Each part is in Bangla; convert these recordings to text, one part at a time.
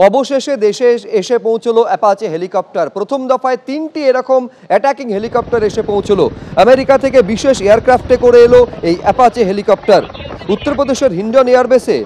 অবশেষে দেশে এসে পৌঁছলো অ্যাপাচে হেলিকপ্টার। প্রথম দফায় 3টি এরকম অ্যাটাকিং হেলিকপ্টার এসে পৌঁছলো। আমেরিকা থেকে বিশেষ এয়ারক্রাফটে করে এলো এই অ্যাপাচে হেলিকপ্টার। উত্তরপ্রদেশের হিন্ডন এয়ারবেসে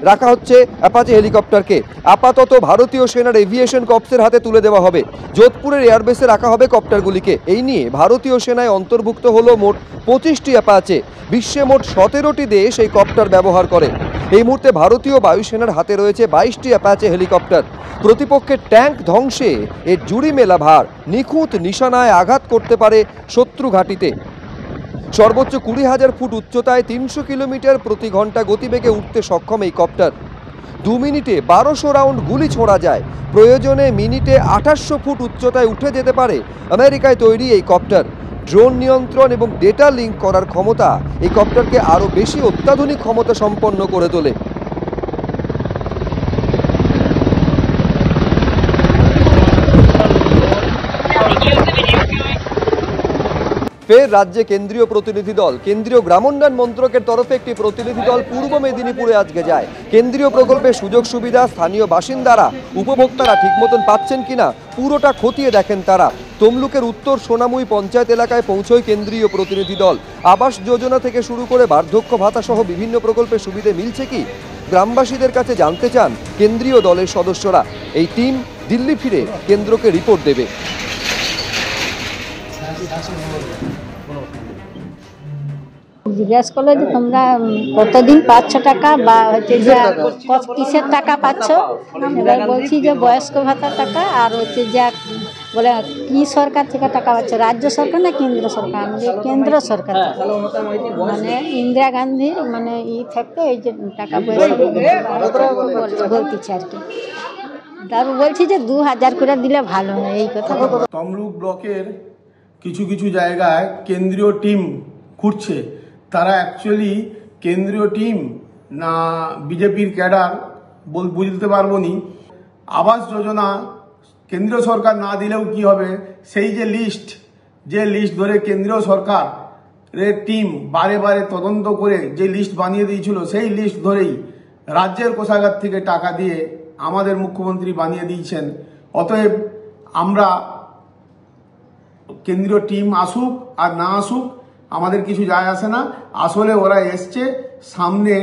রাখা হচ্ছে অ্যাপাচে হেলিকপ্টারকে। আপাতত ভারতীয় সেনার এভিয়েশন কর্পসের হাতে তুলে দেওয়া হবে। যোধপুরের এয়ারবেসে রাখা হবে কপ্টারগুলিকে। এই নিয়ে ভারতীয় সেনায় অন্তর্ভুক্ত হলো মোট 25টি অ্যাপাচে। বিশ্বে মোট 17টি দেশ এই কপ্টার ব্যবহার করে। এই মুহূর্তে ভারতীয় বায়ুসেনার হাতে রয়েছে 22টি অ্যাপাচে হেলিকপ্টার। প্রতিপক্ষের ট্যাঙ্ক ধ্বংসে এর জুড়ি মেলা ভার। নিখুঁত নিশানায় আঘাত করতে পারে শত্রু ঘাঁটিতে। সর্বোচ্চ 20,000 ফুট উচ্চতায় 300 কিলোমিটার প্রতি ঘন্টা গতিবেগে উঠতে সক্ষম এই কপ্টার। 2 মিনিটে 1200 রাউন্ড গুলি ছোড়া যায়। প্রয়োজনে মিনিটে 2800 ফুট উচ্চতায় উঠে যেতে পারে আমেরিকায় তৈরি এই কপ্টার। ড্রোন নিয়ন্ত্রণ এবং ডেটা লিঙ্ক করার ক্ষমতা এই কপ্টারকে আরও বেশি অত্যাধুনিক ক্ষমতা সম্পন্ন করে তোলে। ফের রাজ্যে কেন্দ্রীয় প্রতিনিধি দল। কেন্দ্রীয় গ্রামোন্নয়ন মন্ত্রকের তরফে একটি প্রতিনিধি দল পূর্ব মেদিনীপুরে আজকে যায়। কেন্দ্রীয় প্রকল্পের সুযোগ সুবিধা স্থানীয় বাসিন্দারা উপভোক্তারা ঠিক মতন পাচ্ছেন কিনা পুরোটা খতিয়ে দেখেন তারা। তমলুকের উত্তর সোনামুই পঞ্চায়েত এলাকায় পৌঁছয় কেন্দ্রীয় প্রতিনিধি দল। আবাস যোজনা থেকে শুরু করে বার্ধক্য ভাতা সহ বিভিন্ন প্রকল্পের সুবিধে মিলছে কি গ্রামবাসীদের কাছে জানতে চান কেন্দ্রীয় দলের সদস্যরা। এই টিম দিল্লি ফিরে কেন্দ্রকে রিপোর্ট দেবে। জিজ্ঞাসা করলো যে তোমরা কতদিন পাচ্ছ টাকা বা হচ্ছে যে কিসের টাকা পাচ্ছ। এবার বলছি যে বয়স্ক ভাতার টাকা আর হচ্ছে যে বলে কি সরকার থেকে টাকা পাচ্ছ, রাজ্য সরকার না কেন্দ্র সরকার? আমাদের কেন্দ্র সরকার মানে ইন্দিরা গান্ধীর মানে থাকতে এই যে টাকা পয়সা বলতেছে আর কি। তারপর বলছি যে 2000 করে দিলে ভালো হয় এই কথা। তমলুক ব্লকের কিছু কিছু জায়গায় কেন্দ্রীয় টিম ঘুরছে। তারা অ্যাকচুয়ালি কেন্দ্রীয় টিম না বিজেপির ক্যাডার বুঝতে পারবো নি। আবাস যোজনা কেন্দ্রীয় সরকার না দিলেও কি হবে, সেই যে লিস্ট ধরে কেন্দ্রীয় সরকারের টিম বারে বারে তদন্ত করে যে লিস্ট বানিয়ে দিয়েছিল, সেই লিস্ট ধরেই রাজ্যের কোষাগার থেকে টাকা দিয়ে আমাদের মুখ্যমন্ত্রী বানিয়ে দিয়েছেন। অতএব আমরা কেন্দ্রীয় টিম আসুক আর না আসুক আমাদের কিছু যায় আসে না। আসলে ওরা এসছে সামনে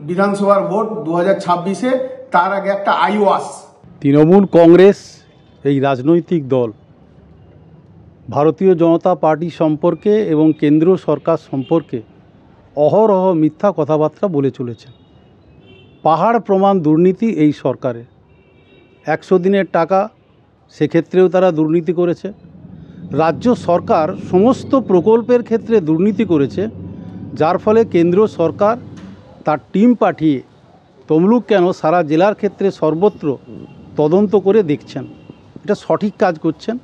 বিধানসভার ভোট 2026-এ, তার আগে একটা আইওয়াস। তৃণমূল কংগ্রেস এই রাজনৈতিক দল ভারতীয় জনতা পার্টি সম্পর্কে এবং কেন্দ্রীয় সরকার সম্পর্কে অহরহ মিথ্যা কথাবার্তা বলে চলেছে। পাহাড় প্রমাণ দুর্নীতি এই সরকারের। 100 দিনের টাকা সেক্ষেত্রেও তারা দুর্নীতি করেছে। রাজ্য সরকার সমস্ত প্রকল্পের ক্ষেত্রে দুর্নীতি করেছে, যার ফলে কেন্দ্রীয় সরকার তার টিম পাঠিয়ে তমলুক কেন সারা জেলার ক্ষেত্রে সর্বত্র তদন্ত করে দেখছেন। এটা সঠিক কাজ করছেন।